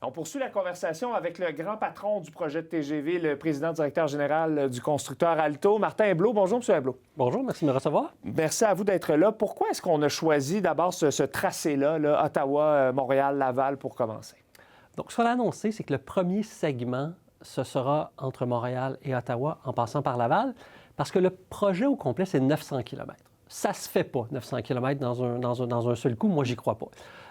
On poursuit la conversation avec le grand patron du projet de TGV, le président-directeur général du constructeur Alto, Martin Hebleau. Bonjour, M. Hebleau. Bonjour, merci de me recevoir. Merci à vous d'être là. Pourquoi est-ce qu'on a choisi d'abord ce tracé-là, là, Ottawa, Montréal, Laval, pour commencer? Donc, ce qu'on a annoncé, c'est que le premier segment, ce sera entre Montréal et Ottawa, en passant par Laval, parce que le projet au complet, c'est 900 km. Ça se fait pas, 900 km dans un seul coup. Moi, j'y crois pas.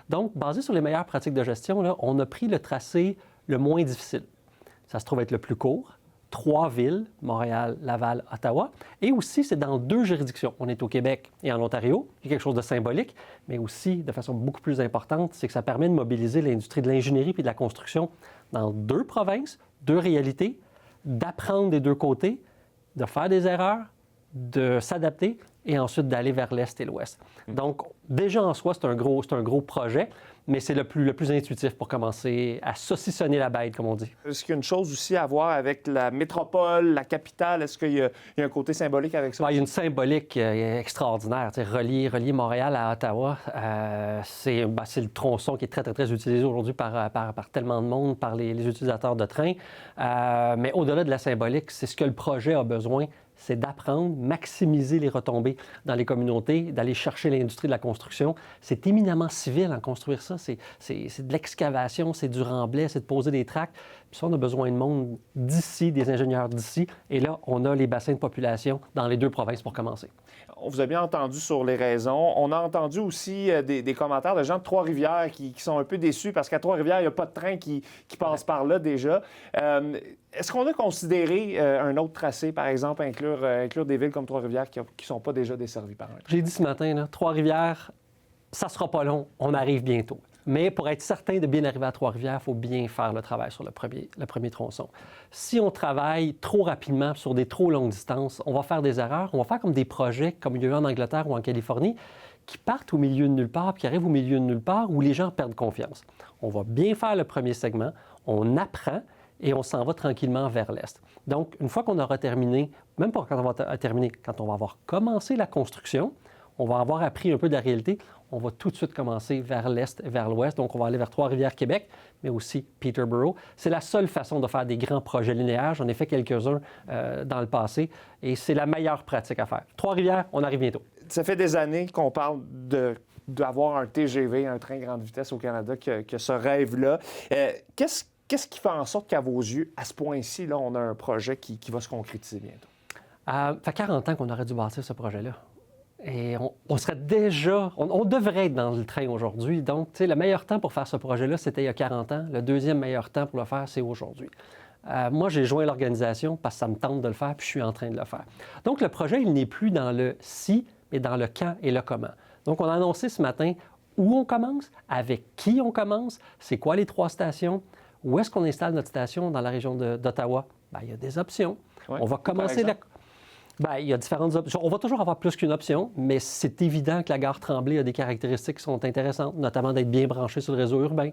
Donc, basé sur les meilleures pratiques de gestion, là, on a pris le tracé le moins difficile. Ça se trouve être le plus court. 3 villes, Montréal, Laval, Ottawa. Et aussi, c'est dans 2 juridictions. On est au Québec et en Ontario. Il y a quelque chose de symbolique, mais aussi, de façon beaucoup plus importante, c'est que ça permet de mobiliser l'industrie de l'ingénierie et de la construction dans 2 provinces, 2 réalités, d'apprendre des 2 côtés, de faire des erreurs, de s'adapter et ensuite d'aller vers l'Est et l'Ouest. Donc, déjà en soi, c'est un gros projet, mais c'est le plus intuitif pour commencer à saucissonner la bête, comme on dit. Est-ce qu'il y a une chose aussi à voir avec la métropole, la capitale? Est-ce qu'il y a un côté symbolique avec ça? Il y a une symbolique extraordinaire. Relier Montréal à Ottawa, c'est le tronçon qui est très, très, très utilisé aujourd'hui par tellement de monde, par les utilisateurs de train. Mais au-delà de la symbolique, c'est ce que le projet a besoin, c'est d'apprendre, maximiser les retombées dans les communautés, d'aller chercher l'industrie de la construction. C'est éminemment civil en construire ça. C'est de l'excavation, c'est du remblai, c'est de poser des tracts. Puis ça, on a besoin de monde d'ici, des ingénieurs d'ici. Et là, on a les bassins de population dans les 2 provinces pour commencer. On vous a bien entendu sur les raisons. On a entendu aussi des commentaires de gens de Trois-Rivières qui sont un peu déçus parce qu'à Trois-Rivières, il n'y a pas de train qui passe par là déjà. Est-ce qu'on a considéré un autre tracé, par exemple, inclure des villes comme Trois-Rivières qui ne sont pas déjà desservies par un train? J'ai dit ce matin, là, Trois-Rivières, ça sera pas long, on arrive bientôt. Mais pour être certain de bien arriver à Trois-Rivières, il faut bien faire le travail sur le premier tronçon. Si on travaille trop rapidement sur des trop longues distances, on va faire des erreurs. On va faire comme des projets, comme il y a eu en Angleterre ou en Californie, qui partent au milieu de nulle part, puis qui arrivent au milieu de nulle part, où les gens perdent confiance. On va bien faire le premier segment, on apprend, et on s'en va tranquillement vers l'Est. Donc, une fois qu'on aura terminé, même pas quand on va terminer, quand on va avoir commencé la construction, on va avoir appris un peu de la réalité, on va tout de suite commencer vers l'Est et vers l'Ouest. Donc, on va aller vers Trois-Rivières, Québec, mais aussi Peterborough. C'est la seule façon de faire des grands projets linéaires. J'en ai fait quelques-uns dans le passé et c'est la meilleure pratique à faire. Trois-Rivières, on arrive bientôt. Ça fait des années qu'on parle d'avoir un TGV, un train grande vitesse au Canada, que ce rêve-là. Qu'est-ce qui fait en sorte qu'à vos yeux, à ce point-ci, là, on a un projet qui va se concrétiser bientôt? Ça fait 40 ans qu'on aurait dû bâtir ce projet-là. Et on serait déjà... On devrait être dans le train aujourd'hui. Donc, tu sais, le meilleur temps pour faire ce projet-là, c'était il y a 40 ans. Le deuxième meilleur temps pour le faire, c'est aujourd'hui. Moi, j'ai joint l'organisation parce que ça me tente de le faire, puis je suis en train de le faire. Donc, le projet, il n'est plus dans le si, mais dans le quand et le comment. Donc, on a annoncé ce matin où on commence, avec qui on commence, c'est quoi les 3 stations, où est-ce qu'on installe notre station dans la région d'Ottawa. Bien, il y a des options. Ouais, on va commencer Bien, il y a différentes options. On va toujours avoir plus qu'une option, mais c'est évident que la gare Tremblay a des caractéristiques qui sont intéressantes, notamment d'être bien branchée sur le réseau urbain.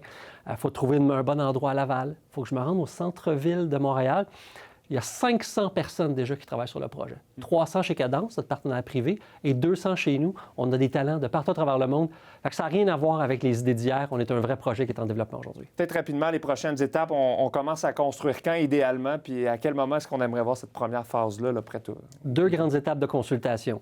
Il faut trouver un bon endroit à Laval. Il faut que je me rende au centre-ville de Montréal. Il y a 500 personnes déjà qui travaillent sur le projet. 300 chez Cadence, notre partenaire privé, et 200 chez nous. On a des talents de partout à travers le monde. Fait que ça n'a rien à voir avec les idées d'hier. On est un vrai projet qui est en développement aujourd'hui. Peut-être rapidement, les prochaines étapes, on commence à construire quand idéalement, puis à quel moment est-ce qu'on aimerait voir cette première phase-là, là, près de... 2 grandes étapes de consultation.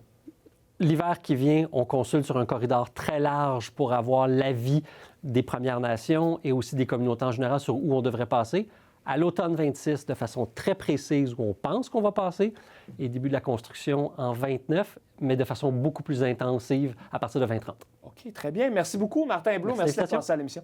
L'hiver qui vient, on consulte sur un corridor très large pour avoir l'avis des Premières Nations et aussi des communautés en général sur où on devrait passer. À l'automne 26, de façon très précise, où on pense qu'on va passer, et début de la construction en 29, mais de façon beaucoup plus intensive à partir de 2030. OK, très bien. Merci beaucoup, Martin Hebleau. Merci d'être passé à l'émission.